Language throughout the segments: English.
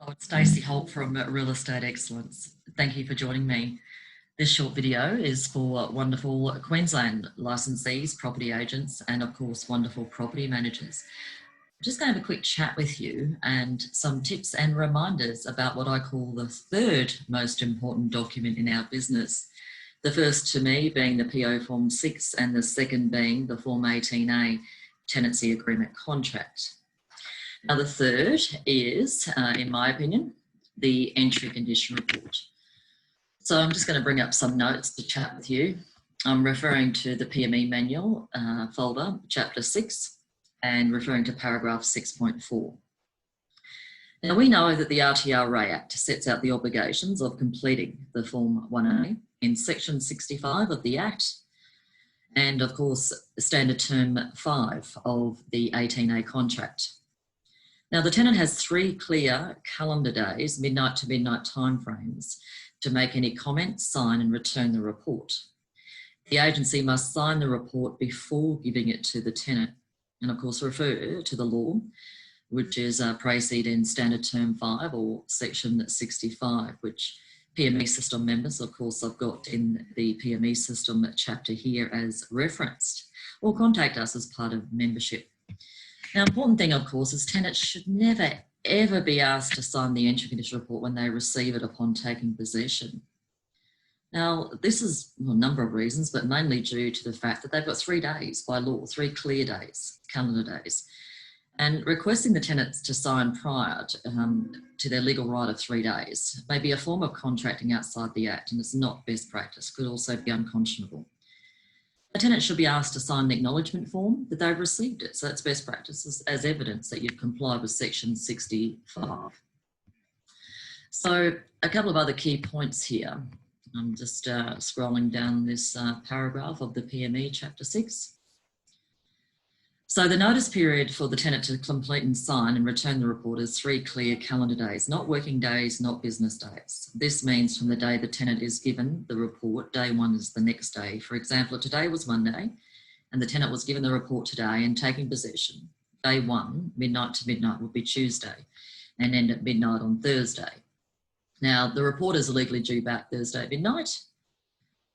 Oh, it's Stacey Holt from Real Estate Excellence. Thank you for joining me. This short video is for wonderful Queensland licensees, property agents, and of course, wonderful property managers. I'm just going to have a quick chat with you and some tips and reminders about what I call the third most important document in our business. The first to me being the PO Form 6 and the second being the Form 18A Tenancy Agreement Contract. Now the third is, in my opinion, the Entry Condition Report. So I'm just going to bring up some notes to chat with you. I'm referring to the PME Manual folder, Chapter 6, and referring to paragraph 6.4. Now we know that the RTA Act sets out the obligations of completing the Form 1A in Section 65 of the Act, and of course Standard Term 5 of the 18A contract. Now, the tenant has 3 clear calendar days, midnight to midnight timeframes, to make any comment, sign and return the report. The agency must sign the report before giving it to the tenant and, of course, refer to the law, which is proceed in Standard Term 5 or Section 65, which PME system members, of course, I've got in the PME system chapter here as referenced, or contact us as part of membership. Now, important thing, of course, is tenants should never, ever be asked to sign the entry condition report when they receive it upon taking possession. Now, this is a number of reasons, but mainly due to the fact that they've got 3 days by law, 3 clear days, calendar days. And requesting the tenants to sign prior to their legal right of 3 days may be a form of contracting outside the Act, and it's not best practice, could also be unconscionable. A tenant should be asked to sign the acknowledgement form that they've received it. So that's best practice as evidence that you've complied with Section 65. So a couple of other key points here. I'm just scrolling down this paragraph of the PME Chapter 6. So the notice period for the tenant to complete and sign and return the report is 3 clear calendar days, not working days, not business days. This means from the day the tenant is given the report, day 1 is the next day. For example, today was Monday and the tenant was given the report today and taking possession. Day 1, midnight to midnight, would be Tuesday and end at midnight on Thursday. Now, the report is legally due back Thursday at midnight.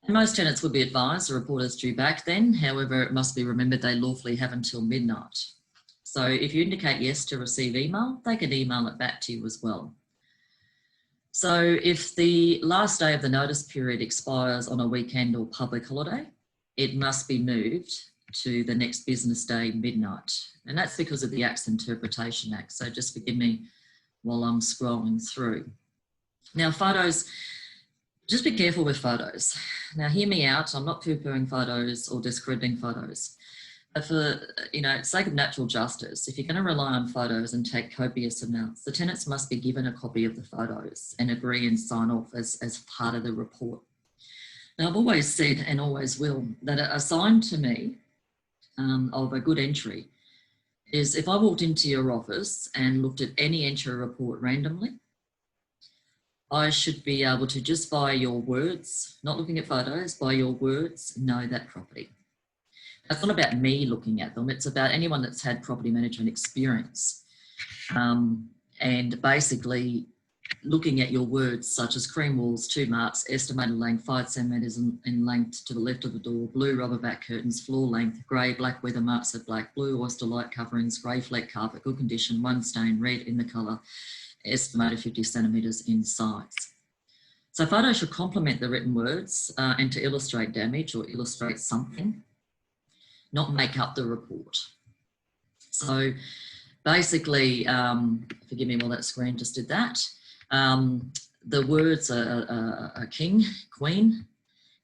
And most tenants would be advised the report is due back then. However, it must be remembered they lawfully have until midnight. So if you indicate yes to receive email, they can email it back to you as well. So if the last day of the notice period expires on a weekend or public holiday, it must be moved to the next business day, midnight. And that's because of the Act's Interpretation Act. So just forgive me while I'm scrolling through. Now, photos. Just be careful with photos. Now, hear me out. I'm not poo-pooing photos or discrediting photos. But for, sake of natural justice, if you're going to rely on photos and take copious amounts, the tenants must be given a copy of the photos and agree and sign off as part of the report. Now, I've always said and always will that a sign to me of a good entry is if I walked into your office and looked at any entry report randomly, I should be able to, just by your words, not looking at photos, by your words, know that property. It's not about me looking at them. It's about anyone that's had property management experience. And basically looking at your words such as cream walls, 2 marks, estimated length, 5 centimetres in length to the left of the door, blue rubber back curtains, floor length, grey, black weather marks at black, blue oyster light coverings, grey fleck carpet, good condition, 1 stain, red in the colour, estimated 50 centimetres in size. So photos should complement the written words and to illustrate damage or illustrate something, not make up the report. So basically, forgive me while that screen just did that, the words are king, queen,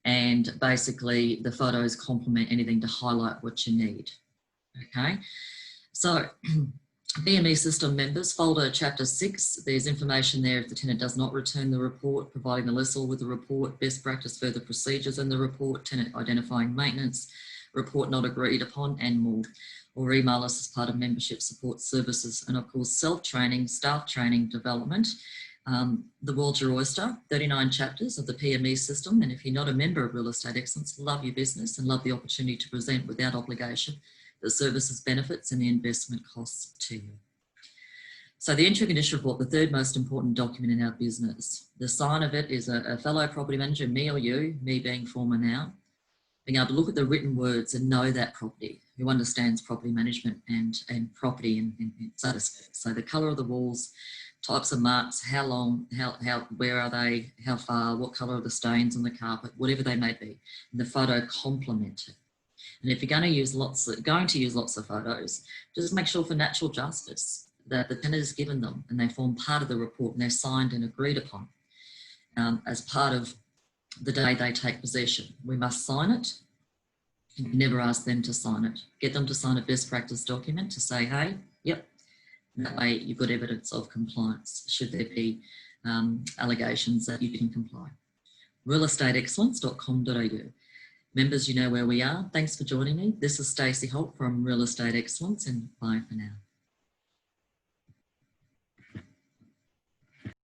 and basically the photos complement anything to highlight what you need, okay? So, PME system members, folder Chapter 6, there's information there if the tenant does not return the report, providing the lessor with the report, best practice further procedures in the report, tenant identifying maintenance, report not agreed upon, and more. Or email us as part of membership support services, and of course self-training, staff training, development. The world's your oyster, 39 chapters of the PME system, and if you're not a member of Real Estate Excellence, love your business and love the opportunity to present without obligation the services, benefits and the investment costs to you. So the entry condition report, the third most important document in our business. The sign of it is a fellow property manager, me or you, me being former now, being able to look at the written words and know that property, who understands property management and property and so to speak. So the colour of the walls, types of marks, how long, where are they, how far, what colour are the stains on the carpet, whatever they may be. And the photo complement it. And if you're going to use lots of photos, just make sure for natural justice that the tenant is given them and they form part of the report and they're signed and agreed upon as part of the day they take possession. We must sign it. You never ask them to sign it. Get them to sign a best practice document to say, hey, yep. And that way you've got evidence of compliance should there be allegations that you didn't comply. realestateexcellence.com.au. Members, you know where we are. Thanks for joining me. This is Stacey Holt from Real Estate Excellence, and bye for now.